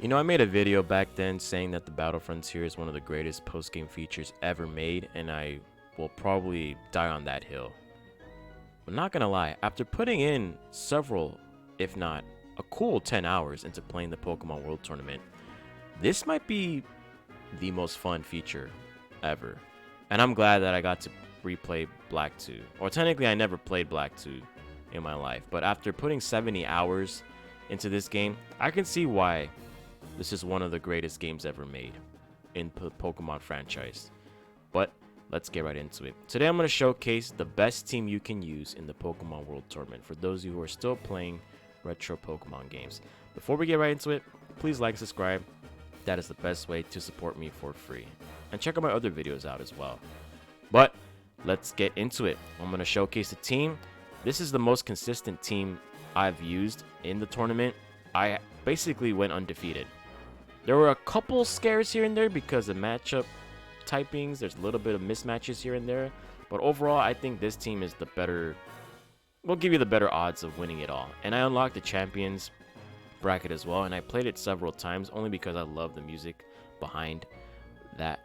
You know, I made a video back then saying that the Battle Frontier is one of the greatest post-game features ever made, and I will probably die on that hill. But not gonna lie, after putting in several, if not a cool 10 hours into playing the Pokemon World Tournament, this might be the most fun feature ever. And I'm glad that I got to replay Black 2. Or technically, I never played Black 2 in my life, but after putting 70 hours into this game, I can see why this is one of the greatest games ever made in Pokemon franchise. But let's get right into it. Today I'm going to showcase the best team you can use in the Pokemon World Tournament for those of you who are still playing retro Pokemon games. Before we get right into it, please like and subscribe. That is the best way to support me for free. And check out my other videos out as well. But let's get into it. I'm going to showcase the team. This is the most consistent team I've used in the tournament. I basically went undefeated. There were a couple scares here and there because of matchup typings. There's a little bit of mismatches here and there. But overall, I think this team is the better... will give you the better odds of winning it all. And I unlocked the Champions bracket as well. And I played it several times only because I love the music behind that.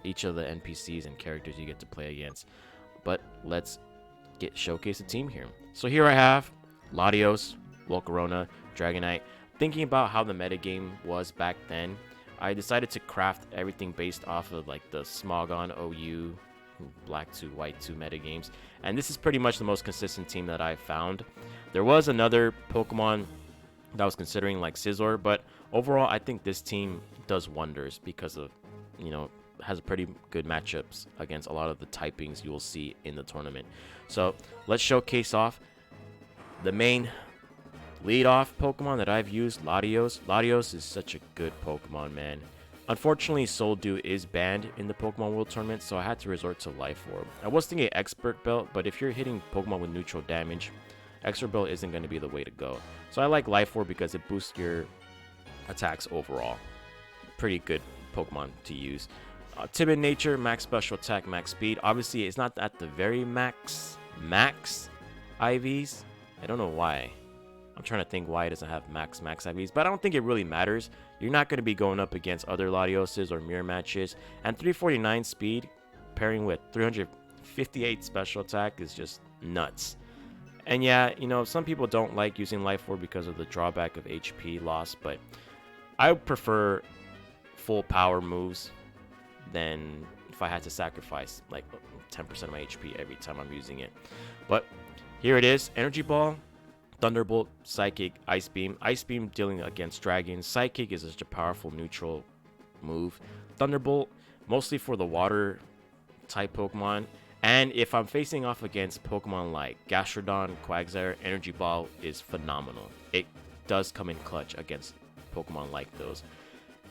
Each of the NPCs and characters you get to play against. But let's showcase the team here. So here I have Latios, Volcarona, Dragonite. Thinking about how the metagame was back then, I decided to craft everything based off of like the Smogon OU, Black 2, White 2 metagames. And this is pretty much the most consistent team that I found. There was another Pokemon that I was considering like Scizor, but overall I think this team does wonders because of, you know, has pretty good matchups against a lot of the typings you will see in the tournament. So let's showcase off the main lead-off Pokemon that I've used, Latios. Latios is such a good Pokemon, man. Unfortunately, Soldew is banned in the Pokemon World Tournament, so I had to resort to Life Orb. I was thinking Expert Belt, but if you're hitting Pokemon with neutral damage, Expert Belt isn't going to be the way to go. So I like Life Orb because it boosts your attacks overall. Pretty good Pokemon to use. Timid Nature, max special attack, max speed. Obviously, it's not at the very max IVs. I don't know why. I'm trying to think why it doesn't have max IVs, but I don't think it really matters. You're not going to be going up against other Latioses or mirror matches. And 349 speed pairing with 358 special attack is just nuts. And yeah, you know, some people don't like using Life Orb because of the drawback of HP loss, but I would prefer full power moves than if I had to sacrifice like 10% of my HP every time I'm using it. But here it is. Energy Ball, Thunderbolt, Psychic, Ice Beam. Ice Beam dealing against dragons. Psychic is such a powerful neutral move. Thunderbolt, mostly for the water type Pokemon. And if I'm facing off against Pokemon like Gastrodon, Quagsire, Energy Ball is phenomenal. It does come in clutch against Pokemon like those.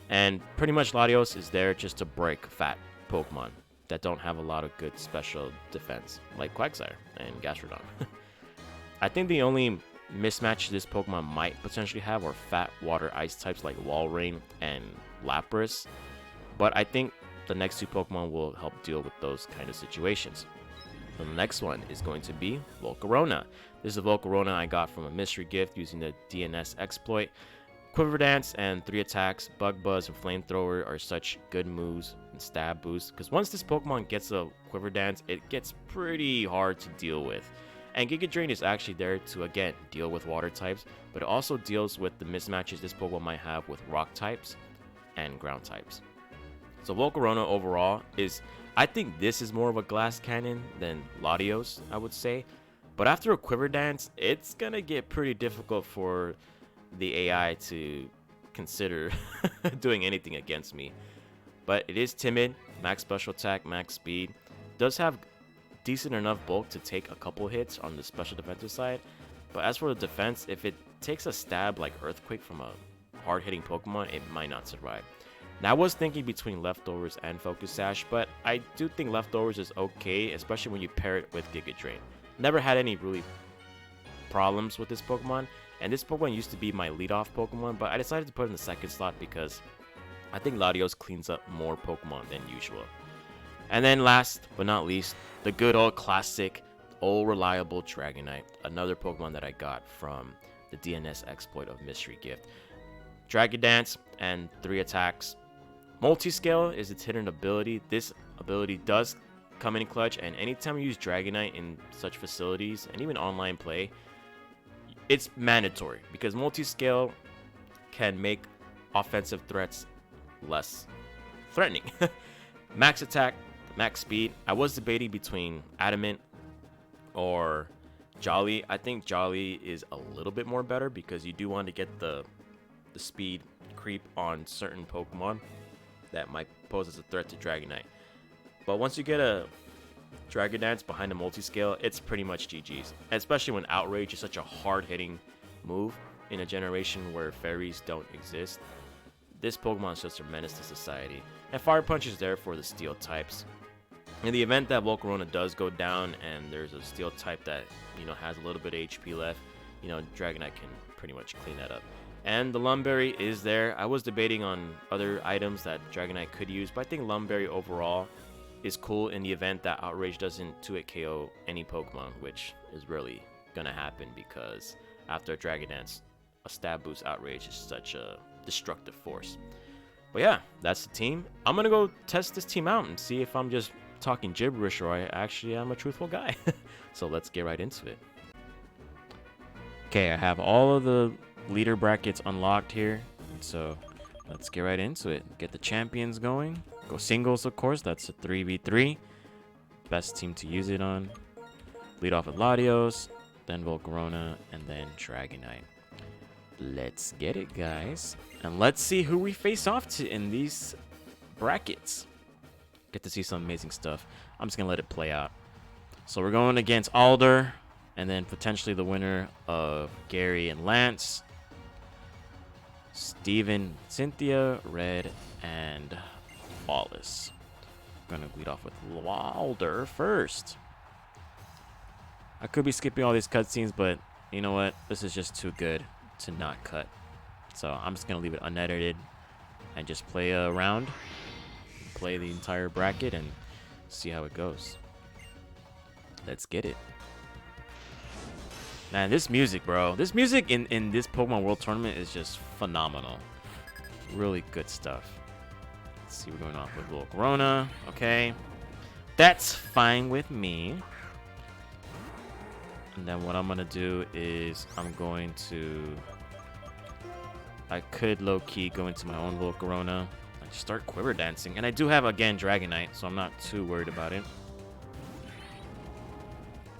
And pretty much Latios is there just to break fat Pokemon that don't have a lot of good special defense, like Quagsire and Gastrodon. I think the only mismatch this Pokemon might potentially have are fat water ice types like Walrein and Lapras. But I think the next two Pokemon will help deal with those kind of situations. The next one is going to be Volcarona. This is a Volcarona I got from a mystery gift using the DNS exploit. Quiver Dance and 3 attacks, Bug Buzz and Flamethrower are such good moves and stab boosts. Because once this Pokemon gets a Quiver Dance, it gets pretty hard to deal with. And Giga Drain is actually there to, again, deal with water types, but it also deals with the mismatches this Pokemon might have with rock types and ground types. So Volcarona overall is, I think this is more of a glass cannon than Latios, I would say. But after a Quiver Dance, it's going to get pretty difficult for the AI to consider doing anything against me. But it is timid, max special attack, max speed. Does have decent enough bulk to take a couple hits on the special defensive side. But as for the defense, if it takes a stab like Earthquake from a hard-hitting Pokemon, it might not survive. Now I was thinking between Leftovers and Focus Sash, but I do think Leftovers is okay, especially when you pair it with Giga Drain. Never had any really problems with this Pokemon. And this Pokemon used to be my leadoff Pokemon, but I decided to put it in the second slot because I think Latios cleans up more Pokemon than usual. And then last but not least, the good old classic, old reliable Dragonite. Another Pokemon that I got from the DNS exploit of Mystery Gift. Dragon Dance and 3 attacks. Multiscale is its hidden ability. This ability does come in clutch, and anytime you use Dragonite in such facilities and even online play, it's mandatory because Multiscale can make offensive threats less threatening. Max attack, max speed. I was debating between Adamant or Jolly. I think Jolly is a little bit more better because you do want to get the speed creep on certain Pokemon that might pose as a threat to Dragonite. But once you get a Dragon Dance behind a Multiscale, it's pretty much GG's. Especially when Outrage is such a hard-hitting move in a generation where fairies don't exist. This Pokemon is just a menace to society. And Fire Punch is there for the Steel types. In the event that Volcarona does go down and there's a Steel type that, has a little bit of HP left, Dragonite can pretty much clean that up. And the Lum Berry is there. I was debating on other items that Dragonite could use, but I think Lum Berry overall is cool in the event that Outrage doesn't 2-hit KO any Pokemon, which is really gonna happen because after a Dragon Dance, a stab boost Outrage is such a destructive force. But yeah, that's the team. I'm gonna go test this team out and see if I'm just talking gibberish or I actually am a truthful guy. So let's get right into it. Okay, I have all of the leader brackets unlocked here, so let's get right into it. Get the champions going. Go singles, of course. That's a 3v3. Best team to use it on. Lead off with Latios, then Volcarona, and then Dragonite. Let's get it, guys. And let's see who we face off to in these brackets. Get to see some amazing stuff. I'm just going to let it play out. So we're going against Alder, and then potentially the winner of Gary and Lance. Steven, Cynthia, Red, and Wallace. I'm gonna lead off with Alder first. I could be skipping all these cutscenes, but you know what? This is just too good to not cut. So I'm just gonna leave it unedited and just play a round, play the entire bracket, and see how it goes. Let's get it. Man, this music, bro. This music in this Pokemon World Tournament is just phenomenal. Really good stuff. Let's see, we're going off with Volcarona. Okay. That's fine with me. And then what I'm going to do is I could low-key go into my own Volcarona and just start Quiver Dancing. And I do have, again, Dragonite, so I'm not too worried about it.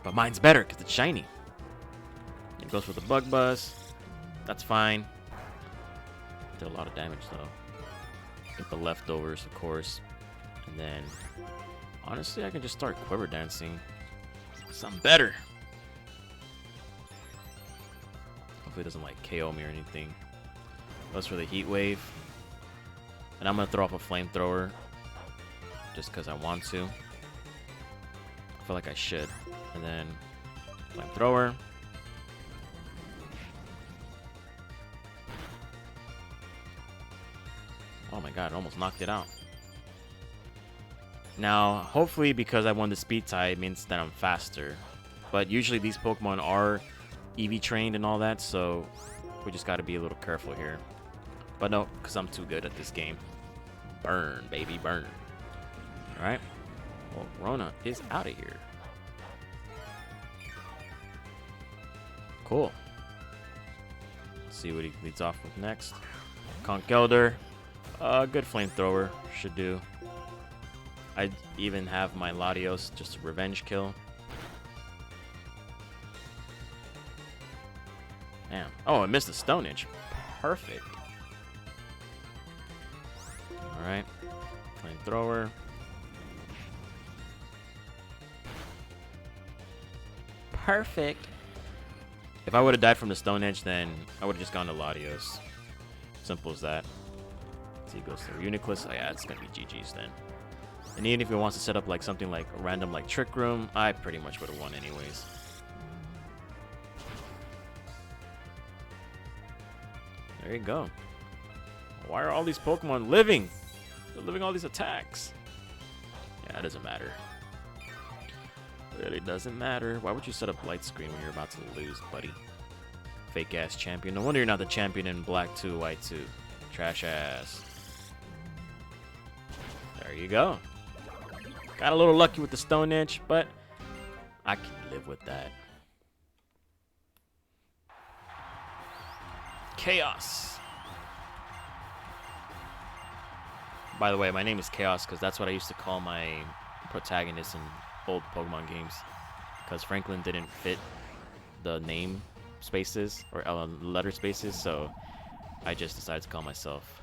But mine's better because it's shiny. It goes for the Bug Buzz. That's fine. Did a lot of damage, though. Get the leftovers, of course. And then, honestly, I can just start Quiver Dancing. Something better. Hopefully it doesn't, like, KO me or anything. Goes for the Heat Wave. And I'm going to throw off a Flamethrower. Just because I want to. I feel like I should. And then, Flamethrower. Oh my god, I almost knocked it out. Now, hopefully because I won the speed tie, it means that I'm faster. But usually these Pokemon are EV trained and all that, so we just got to be a little careful here. But no, because I'm too good at this game. Burn, baby, burn. Alright. Well, Rona is out of here. Cool. Let's see what he leads off with next. Conch Elder. Good Flamethrower. Should do. I even have my Latios just a revenge kill. Damn. Oh, I missed the Stone Edge. Perfect. Alright. Flamethrower. Perfect. If I would have died from the Stone Edge, then I would have just gone to Latios. Simple as that. So he goes through Uniclus. Oh yeah, it's gonna be GG's then. And even if he wants to set up like something like a random like Trick Room, I pretty much would have won anyways. There you go. Why are all these Pokemon living? They're living all these attacks. Yeah, it doesn't matter. Really doesn't matter. Why would you set up Light Screen when you're about to lose, buddy? Fake ass champion. No wonder you're not the champion in Black 2, White 2. Trash ass. There you go. Got a little lucky with the Stone Edge, but I can live with that. Chaos. By the way, my name is Chaos because that's what I used to call my protagonist in old Pokemon games. Because Franklin didn't fit the name spaces or letter spaces, so I just decided to call myself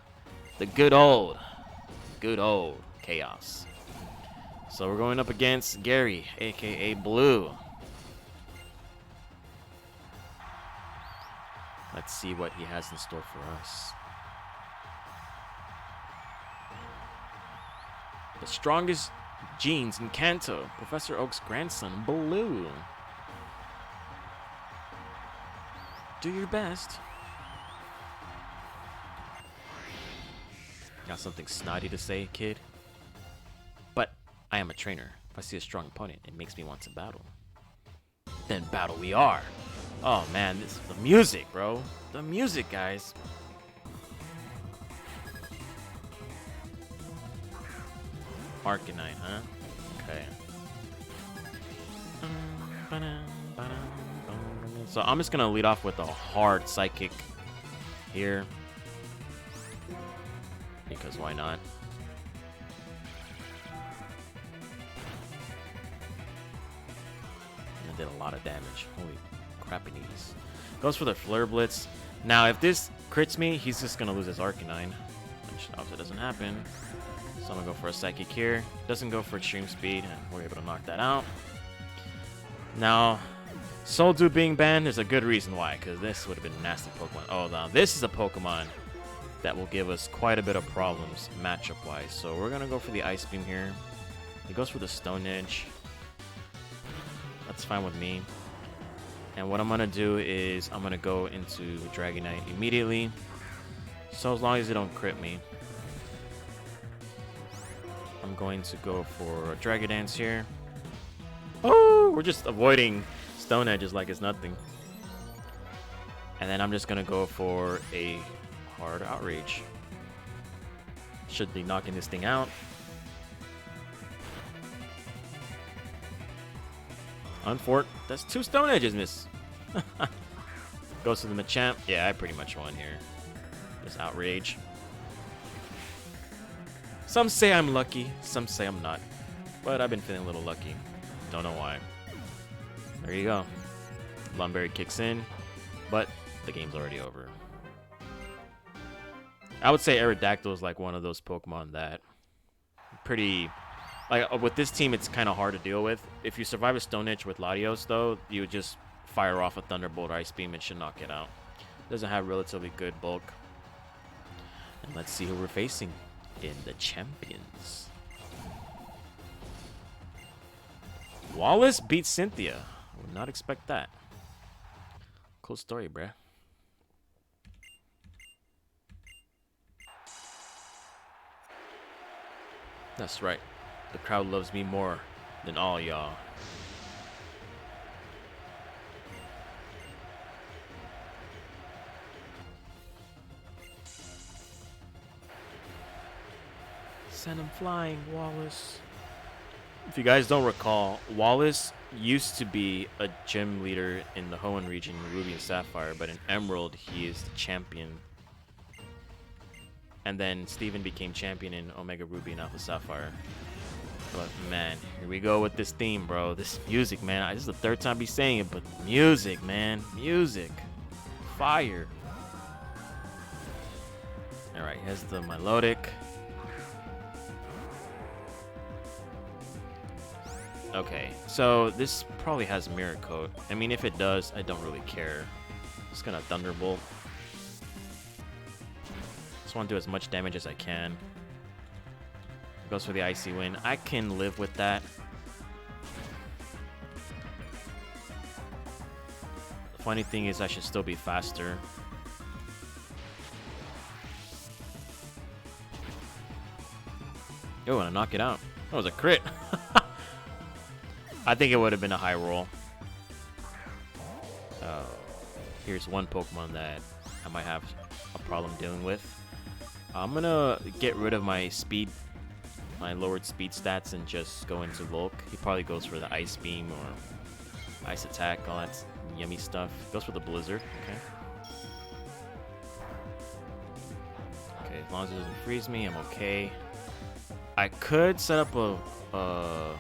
the good old Chaos. So we're going up against Gary, aka Blue. Let's see what he has in store for us. The strongest genes in Kanto, Professor Oak's grandson, Blue. Do your best. Got something snotty to say, kid? But I am a trainer. If I see a strong opponent, it makes me want to battle. Then battle we are. Oh man, this is the music, bro. The music, guys. Arcanine, huh? Okay. So I'm just gonna lead off with a hard psychic here. Because why not? And it did a lot of damage. Holy crappinies. Goes for the Flare Blitz. Now, if this crits me, he's just gonna lose his Arcanine. Which obviously doesn't happen. So I'm gonna go for a Psychic here. Doesn't go for Extreme Speed, and we're able to knock that out. Now, Soldew being banned, there's a good reason why, because this would have been a nasty Pokemon. Oh, now this is a Pokemon that will give us quite a bit of problems matchup-wise. So we're gonna go for the Ice Beam here. He goes for the Stone Edge. That's fine with me. And what I'm gonna do is I'm gonna go into Dragonite immediately. So as long as they don't crit me, I'm going to go for a Dragon Dance here. Oh, we're just avoiding Stone Edges like it's nothing. And then I'm just gonna go for a hard Outrage. Should be knocking this thing out. Unfort. That's 2 Stone Edges miss. Goes to the Machamp. Yeah, I pretty much won here. Just Outrage. Some say I'm lucky, some say I'm not. But I've been feeling a little lucky. Don't know why. There you go. Lum Berry kicks in, but the game's already over. I would say Aerodactyl is like one of those Pokemon that pretty... Like, with this team, it's kind of hard to deal with. If you survive a Stone Edge with Latios, though, you would just fire off a Thunderbolt or Ice Beam. It should knock it out. Doesn't have relatively good bulk. And let's see who we're facing in the champions. Wallace beats Cynthia. I would not expect that. Cool story, bruh. That's right. The crowd loves me more than all y'all. Send him flying, Wallace. If you guys don't recall, Wallace used to be a gym leader in the Hoenn region, Ruby and Sapphire, but in Emerald, he is the champion. And then Steven became champion in Omega Ruby and Alpha Sapphire. But man, here we go with this theme, bro. This music, man. This is the 3rd time he's saying it, but music, man. Music. Fire. Alright, here's the Milotic. Okay, so this probably has Mirror Coat. I mean, if it does, I don't really care. Just gonna Thunderbolt. Just want to do as much damage as I can. Goes for the Icy Wind. I can live with that. The funny thing is I should still be faster. Oh, and I knock it out. That was a crit. I think it would have been a high roll. Here's one Pokemon that I might have a problem dealing with. I'm gonna get rid of my speed, my lowered speed stats, and just go into Volk. He probably goes for the Ice Beam or Ice Attack, all that yummy stuff. Goes for the Blizzard, okay. Okay, as long as it doesn't freeze me, I'm okay. I could set up a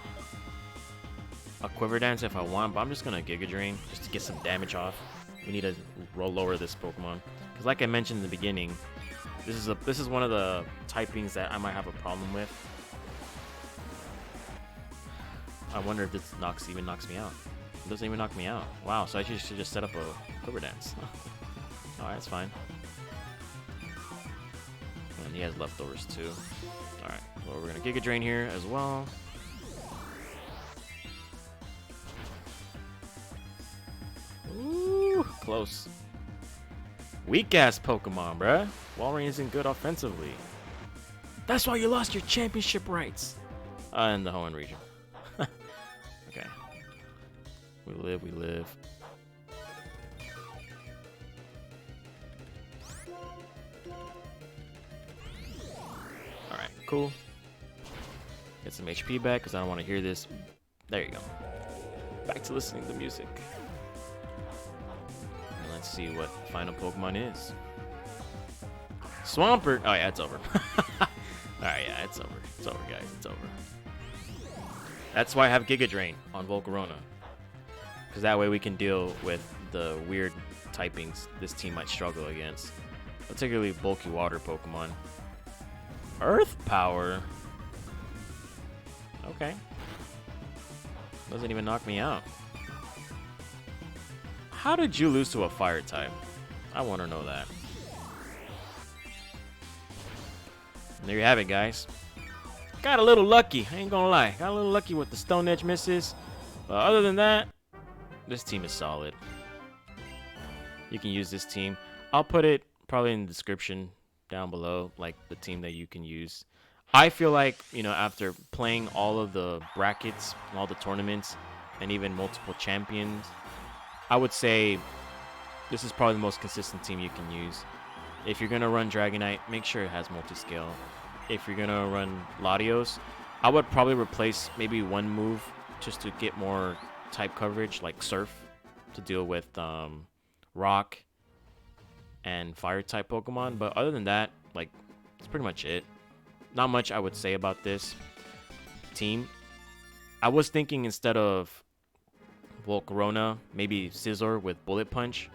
Quiver Dance if I want, but I'm just gonna Giga Drain just to get some damage off. We need to lower this Pokemon, because like I mentioned in the beginning, this is one of the typings that I might have a problem with. I wonder if this even knocks me out. It doesn't even knock me out. Wow, so I should just set up a Quiver Dance. Alright, that's fine. And he has leftovers too. Alright, well, we're gonna Giga Drain here as well. Ooh, close. Weak-ass Pokemon, bruh. Walrein isn't good offensively. That's why you lost your championship rights. In the Hoenn region. Okay. We live, we live. Alright, cool. Get some HP back, because I don't want to hear this. There you go. Back to listening to music. And let's see what final Pokemon is. Swampert. Oh, yeah, it's over. Alright, yeah, it's over. It's over, guys. It's over. That's why I have Giga Drain on Volcarona. Because that way we can deal with the weird typings this team might struggle against. Particularly bulky water Pokemon. Earth Power? Okay. Doesn't even knock me out. How did you lose to a fire type? I want to know that. And there you have it, guys. Got a little lucky, I ain't gonna lie. Got a little lucky with the Stone Edge misses. But other than that, this team is solid. You can use this team. I'll put it probably in the description down below, like the team that you can use. I feel like, you know, after playing all of the brackets, all the tournaments, and even multiple champions, I would say this is probably the most consistent team you can use. If you're going to run Dragonite, make sure it has Multiscale. If you're going to run Latios, I would probably replace maybe one move just to get more type coverage, like Surf, to deal with Rock and Fire type Pokemon. But other than that, like, that's pretty much it. Not much I would say about this team. I was thinking instead of Volcarona, maybe Scizor with Bullet Punch.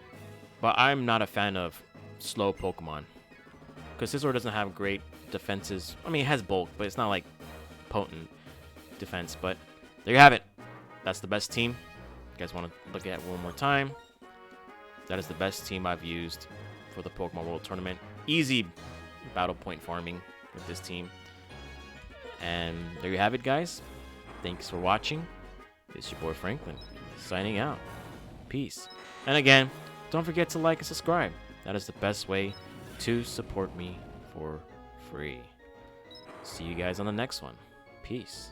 But I'm not a fan of slow Pokemon, because Scizor doesn't have great defenses. I mean, it has bulk, but it's not like potent defense. But there you have it. That's the best team. You guys want to look at it one more time? That is the best team I've used for the Pokemon World Tournament. Easy battle point farming with this team. And there you have it, guys. Thanks for watching. It's your boy Franklin, signing out. Peace. And again, don't forget to like and subscribe. That is the best way to support me for free. See you guys on the next one. Peace.